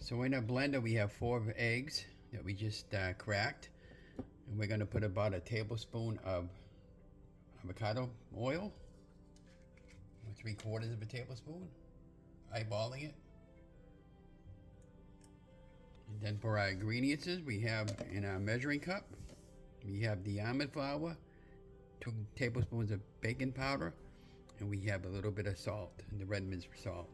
So in our blender we have 4 eggs that we just cracked, and we're going to put about a tablespoon of avocado oil, or 3/4 of a tablespoon, eyeballing it. And then for our ingredients, we have in our measuring cup, we have the almond flour, 2 tablespoons of baking powder, and we have a little bit of salt, the Redmond's salt.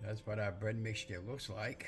That's what our bread mixture looks like.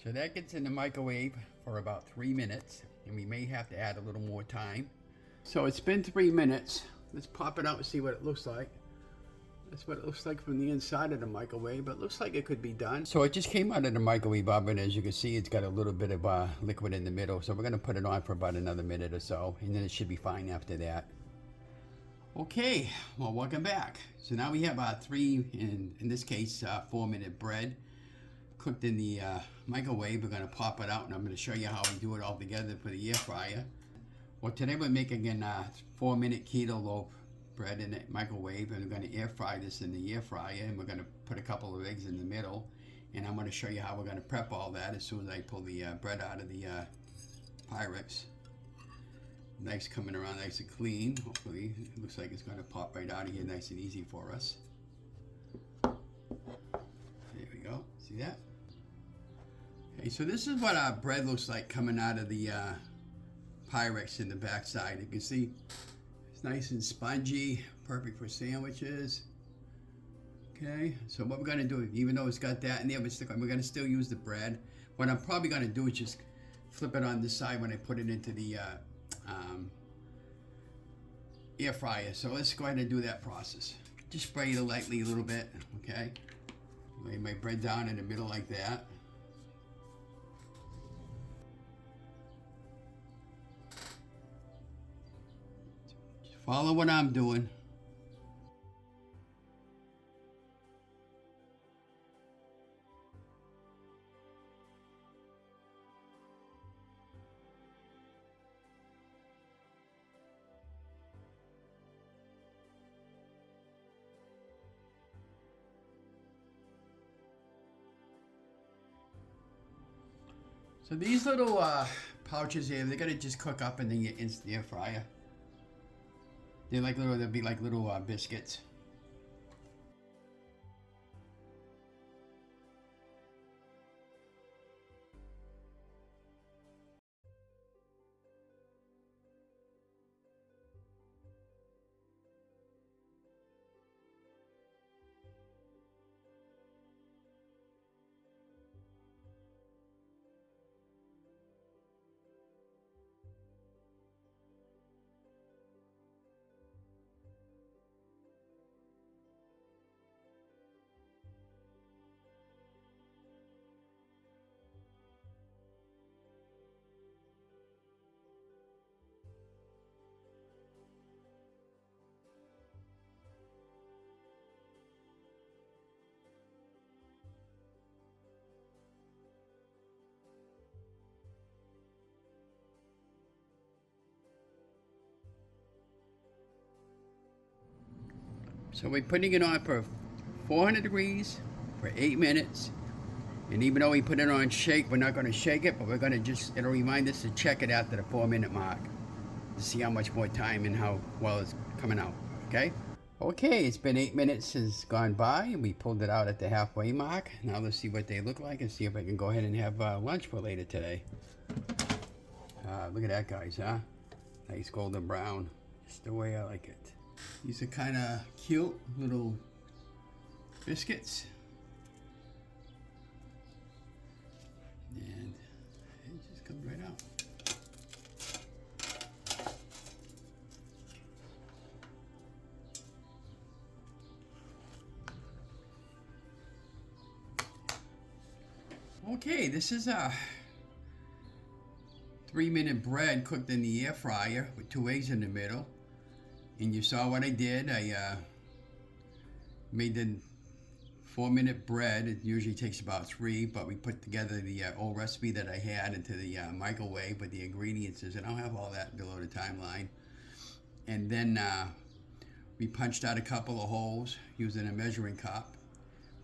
So that gets in the microwave for about 3 minutes, and we may have to add a little more time. So it's been 3 minutes. Let's pop it out and see what it looks like. That's what it looks like from the inside of the microwave, but it looks like it could be done. So it just came out of the microwave oven. As you can see, it's got a little bit of liquid in the middle. So we're gonna put it on for about another minute or so, and then it should be fine after that. Okay, well, welcome back. So now we have our 3, in this case, 4-minute bread cooked in the microwave. We're going to pop it out, and I'm going to show you how we do it all together for the air fryer. Well, today we're making a 4-minute keto loaf bread in the microwave, and we're going to air fry this in the air fryer, and we're going to put a couple of eggs in the middle, and I'm going to show you how we're going to prep all that as soon as I pull the bread out of the Pyrex. Nice, coming around nice and clean. Hopefully it looks like it's going to pop right out of here nice and easy for us. There we go. See that? Okay, so this is what our bread looks like coming out of the Pyrex in the back side. You can see it's nice and spongy, perfect for sandwiches. Okay, so what we're going to do, even though it's got that in there, we're going to still use the bread. What I'm probably going to do is just flip it on this side when I put it into the air fryer. So let's go ahead and do that process. Just spray it lightly a little bit, okay? Lay my bread down in the middle like that. Just follow what I'm doing. So these little pouches here, they're gonna just cook up in the instant air fryer. They'll be like little biscuits. So we're putting it on for 400 degrees for 8 minutes. And even though we put it on shake, we're not going to shake it, but we're going to it'll remind us to check it after the 4-minute mark to see how much more time and how well it's coming out, okay? Okay, it's been 8 minutes has gone by, and we pulled it out at the halfway mark. Now let's see what they look like and see if I can go ahead and have lunch for later today. Look at that, guys, huh? Nice golden brown, just the way I like it. These are kind of cute little biscuits. And it just comes right out. Okay, this is a 3-minute bread cooked in the air fryer with 2 eggs in the middle. And you saw what I did. I made the 4-minute bread. It usually takes about 3, but we put together the old recipe that I had into the microwave with the ingredients, and I'll have all that below the timeline. And then we punched out a couple of holes using a measuring cup,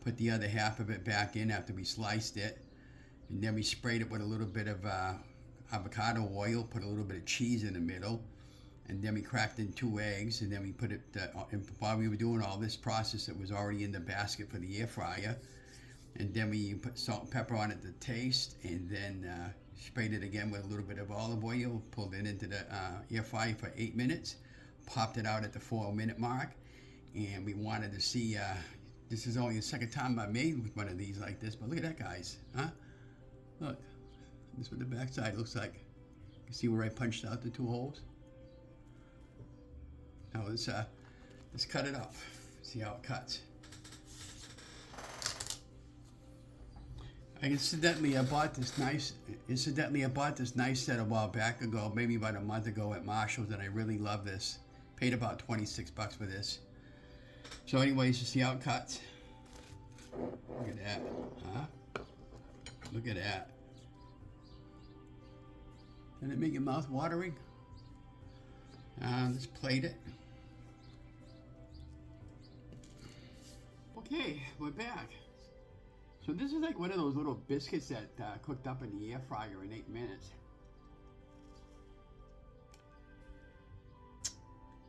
put the other half of it back in after we sliced it, and then we sprayed it with a little bit of avocado oil, put a little bit of cheese in the middle, and then we cracked in 2 eggs, and then we put it, and while we were doing all this process, it was already in the basket for the air fryer, and then we put salt and pepper on it to taste, and then sprayed it again with a little bit of olive oil, pulled it into the air fryer for 8 minutes, popped it out at the 4-minute mark, and we wanted to see, this is only the second time I made one of these like this, but look at that, guys, huh? Look, this is what the backside looks like. You see where I punched out the 2 holes? Now let's cut it up. See how it cuts. Incidentally, I bought this nice set a while back ago, maybe about a month ago at Marshall's, and I really love this. Paid about 26 bucks for this. So anyways, you see how it cuts? Look at that, huh? Look at that. Doesn't it make your mouth watering? Let's plate it. Okay, we're back. So this is like one of those little biscuits that cooked up in the air fryer in 8 minutes.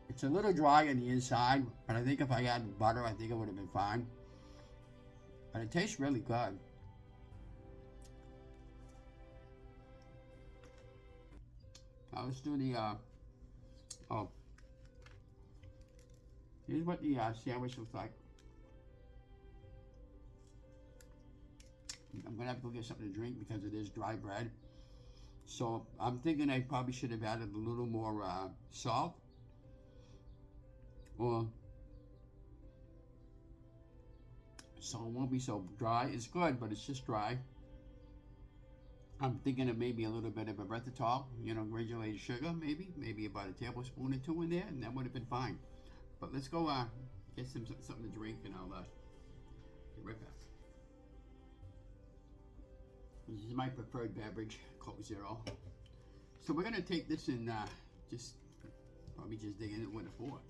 It's a little dry on the inside, but I think if I added butter, I think it would have been fine. But it tastes really good. Now let's do the, here's what the sandwich looks like. I'm gonna have to go get something to drink because it is dry bread. So I'm thinking I probably should have added a little more salt. Or so it won't be so dry. It's good, but it's just dry. I'm thinking of maybe a little bit of erythritol, granulated sugar, maybe about a tablespoon or 2 in there, and that would have been fine. But let's go get something to drink, and I'll get right back. This is my preferred beverage, Coke Zero. So we're gonna take this and probably just dig in it with a fork.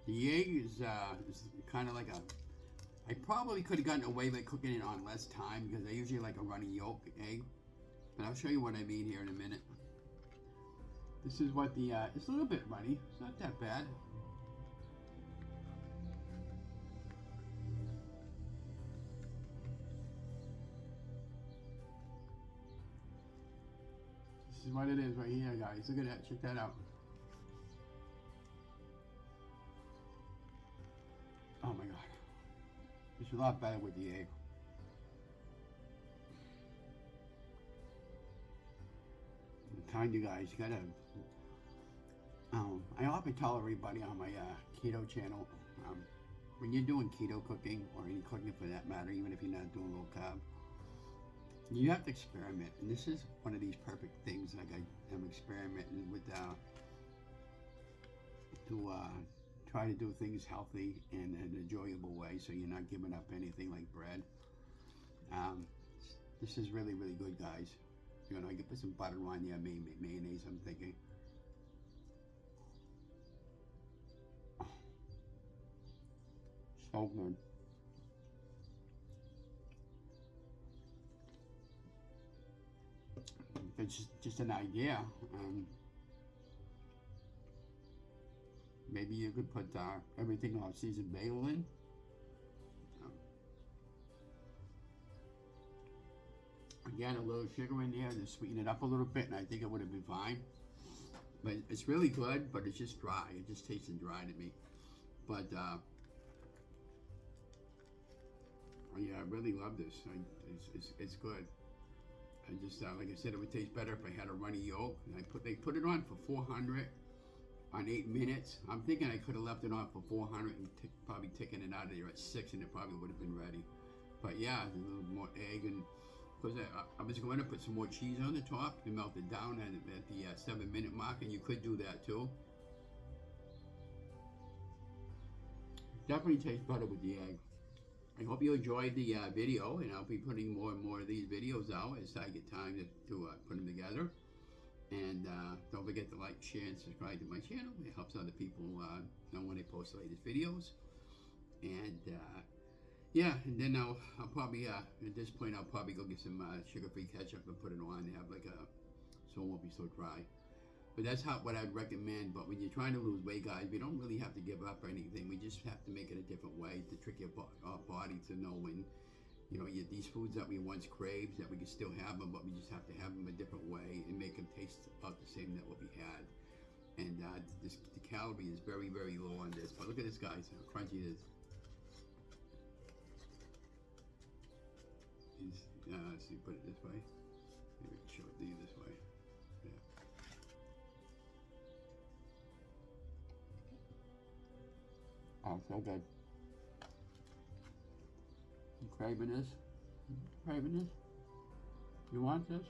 The egg is kind of like I probably could have gotten away with cooking it on less time because I usually like a runny yolk egg. But I'll show you what I mean here in a minute. This is what it's a little bit runny. It's not that bad. This is what it is right here, guys. Look at that. Check that out. Oh my God. It's a lot better with the egg. I'm telling you guys, you gotta. I often tell everybody on my keto channel, when you're doing keto cooking or any cooking for that matter, even if you're not doing low carb, you have to experiment. And this is one of these perfect things. Like I am experimenting with to try to do things healthy and in an enjoyable way, so you're not giving up anything like bread. This is really, really good, guys. I could put some butter on there, mayonnaise, I'm thinking. Oh, so good. It's just an idea. Maybe you could put everything on seasoned bagel in. Again, a little sugar in there to sweeten it up a little bit, and I think it would have been fine. But it's really good, but it's just dry. It just tasted dry to me. But yeah, I really love this. It's good. I just like I said, it would taste better if I had a runny yolk. And they put it on for 400 on 8 minutes. I'm thinking I could have left it on for 400 and probably taken it out of there at 6, and it probably would have been ready. But yeah, a little more egg, and because I was going to put some more cheese on the top and melt it down at the 7-minute mark, and you could do that too. Definitely tastes better with the egg. I hope you enjoyed the video, and I'll be putting more and more of these videos out as I get time to put them together. And don't forget to like, share, and subscribe to my channel. It helps other people know when I post the latest videos. And yeah, and then I'll probably, at this point, I'll probably go get some sugar-free ketchup and put it on and have like so it won't be so dry. But that's what I'd recommend. But when you're trying to lose weight, guys, we don't really have to give up or anything. We just have to make it a different way to trick our body to know when, you know, these foods that we once craved, that we can still have them, but we just have to have them a different way and make them taste about the same that what we had. And the calorie is very, very low on this. But look at this, guys, how crunchy it is. So you put it this way. Maybe we can show it to you this way. Yeah. Oh, so good. You craving this? Craving this? You want this?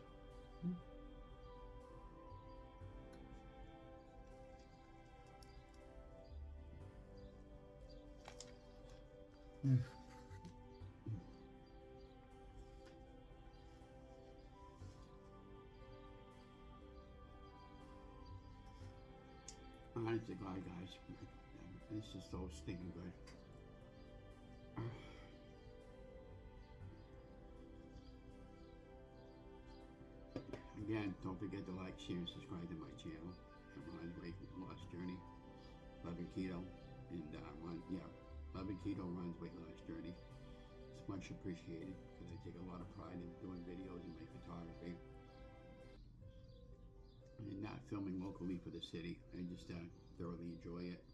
Honest to God, guys, this is so stinking good. Again, don't forget to like, share, and subscribe to my channel. Ron's Weight Loss Journey, Loving Keto, and Loving Keto, Ron's Weight Loss Journey. It's much appreciated because I take a lot of pride in doing videos and my photography. And not filming locally for the city. I just thoroughly enjoy it.